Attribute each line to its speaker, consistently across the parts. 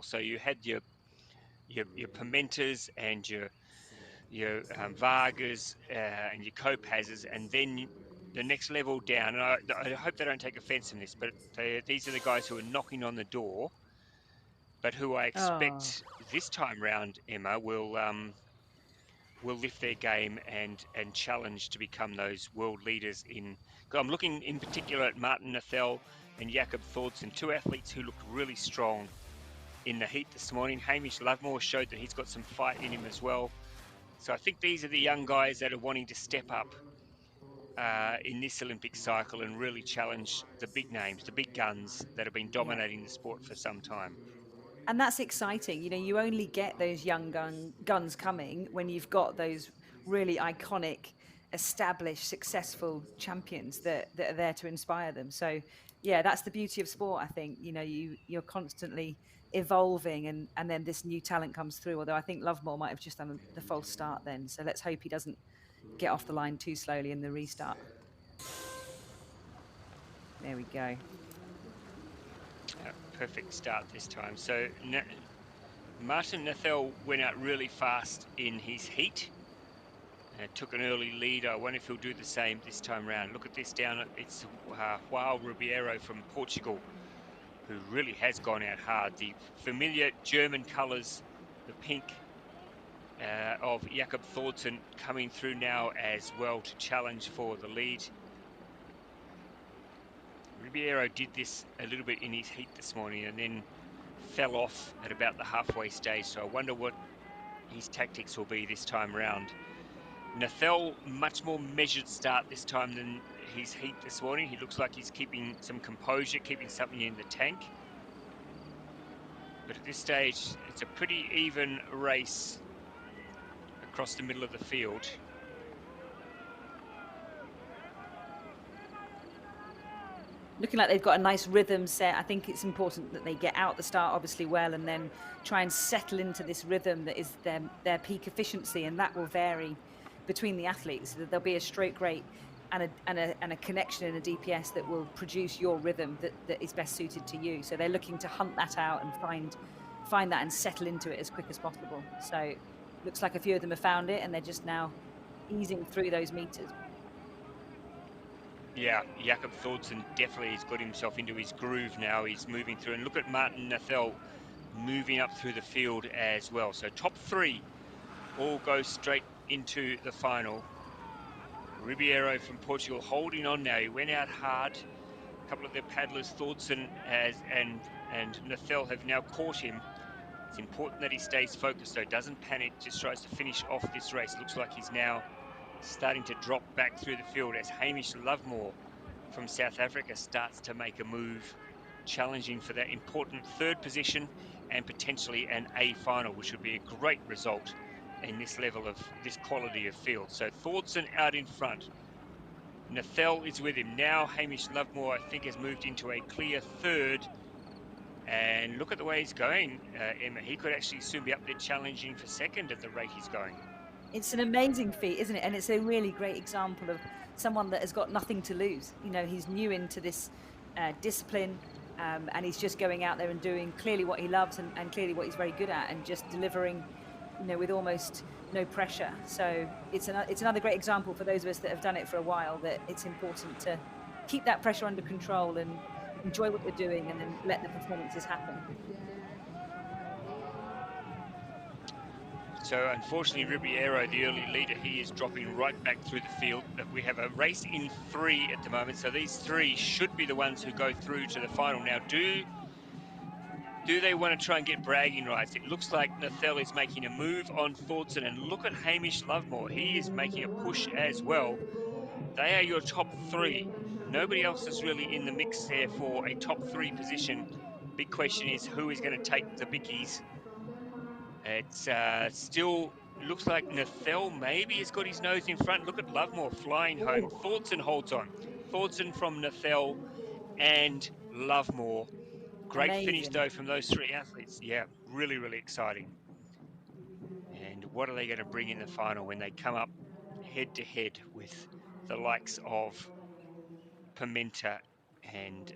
Speaker 1: So you had your Pimentas and your Vargas and your Copazes, and then the next level down. And I hope they don't take offence in this, but these are the guys who are knocking on the door, but who I
Speaker 2: Oh,
Speaker 1: expect this time round, Emma, will lift their game and challenge to become those world leaders in. I'm looking in particular at Martin Nathel and Jakob Thordsson, two athletes who looked really strong in the heat this morning. Hamish Lovemore showed that he's got some fight in him as well. So I think these are the young guys that are wanting to step up in this Olympic cycle and really challenge the big names, the big guns that have been
Speaker 2: yeah.
Speaker 1: dominating the sport for some time.
Speaker 2: And that's exciting. You know, you only get those young guns coming when you've got those really iconic, established, successful champions that are there to inspire them. So, yeah, that's the beauty of sport. I think you're constantly evolving, and then this new talent comes through. Although I think Lovemore might have just done the false start then. So let's hope he doesn't get off the line too slowly in the restart. There we go.
Speaker 1: Perfect start this time. So Martin Nathel went out really fast in his heat. Took an early lead. I wonder if he'll do the same this time round. Look at this down. It's João Ribeiro from Portugal, who really has gone out hard. The familiar German colours, the pink of Jakob Thordsson coming through now as well to challenge for the lead. Ribeiro did this a little bit in his heat this morning and then fell off at about the halfway stage. So I wonder what his tactics will be this time round. Nathel, much more measured start this time than his heat this morning. He looks like he's keeping some composure, keeping something in the tank. But at this stage, it's a pretty even race across the middle of the field.
Speaker 2: Looking like they've got a nice rhythm set. I think it's important that they get out the start obviously well, and then try and settle into this rhythm that is their peak efficiency, and that will vary between the athletes. There'll be a stroke rate and a connection and a DPS that will produce your rhythm that is best suited to you. So they're looking to hunt that out and find that and settle into it as quick as possible. So looks like a few of them have found it, and they're just now easing through those meters.
Speaker 1: Yeah, Jakob Thordsson definitely has got himself into his groove now. He's moving through. And look at Martin Nathel moving up through the field as well. So top three all go straight into the final. Ribeiro from Portugal holding on now. He went out hard. A couple of their paddlers, Thordsson and Nathel, have now caught him. It's important that he stays focused, though, doesn't panic, just tries to finish off this race. Looks like he's now starting to drop back through the field as Hamish Lovemore from South Africa starts to make a move, challenging for that important third position and potentially an A final, which would be a great result in this level of this quality of field. So Thordsson out in front. Nathel is with him. Now Hamish Lovemore, I think, has moved into a clear third. And look at the way he's going, Emma. He could actually soon be up there challenging for second at the rate he's going.
Speaker 2: It's an amazing feat, isn't it? And it's a really great example of someone that has got nothing to lose. You know, he's new into this discipline, and he's just going out there and doing clearly what he loves and clearly what he's very good at, and just delivering, with almost no pressure. So it's another great example for those of us that have done it for a while, that it's important to keep that pressure under control and enjoy what you're doing, and then let the performances happen.
Speaker 1: So unfortunately, Ribeiro, the early leader, he is dropping right back through the field. We have a race in three at the moment, so these three should be the ones who go through to the final. Now, do they want to try and get bragging rights? It looks like Nathel is making a move on Thordsson, and look at Hamish Lovemore. He is making a push as well. They are your top three. Nobody else is really in the mix there for a top three position. Big question is who is going to take the bickies. It's still looks like Nathel maybe has got his nose in front. Look at Lovemore flying home.
Speaker 2: Ooh,
Speaker 1: Thordsson holds on. Thordsson from Nathel and Lovemore. Great finish,
Speaker 2: amazing.
Speaker 1: though, from those three athletes. Yeah, really, really exciting. And what are they going to bring in the final when they come up head to head with the likes of Pimenta and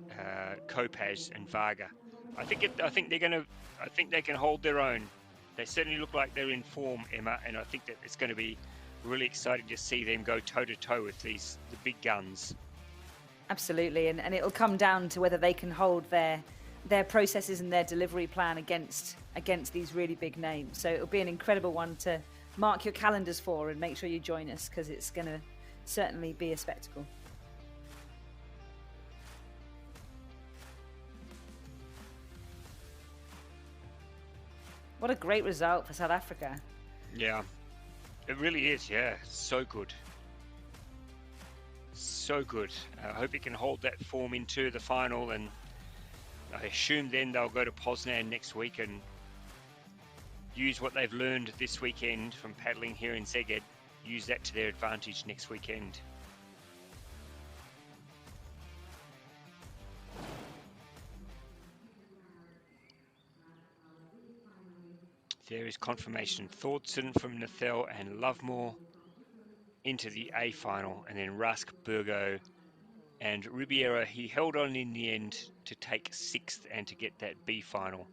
Speaker 1: Kopacz and Varga? I think they can hold their own. They certainly look like they're in form, Emma, and I think that it's going to be really exciting to see them go toe to toe with the big guns.
Speaker 2: Absolutely, and it'll come down to whether they can hold their processes and their delivery plan against these really big names. So it'll be an incredible one to mark your calendars for, and make sure you join us, because it's going to certainly be a spectacle. What a great result for South Africa.
Speaker 1: Yeah, it really is. Yeah, so good. So good. I hope he can hold that form into the final, and I assume then they'll go to Poznan next week and use what they've learned this weekend from paddling here in Szeged, use that to their advantage next weekend. There is confirmation. Thorson from Nathel and Lovemore into the A final, and then Rask, Burgo and Ribeiro. He held on in the end to take 6th and to get that B final.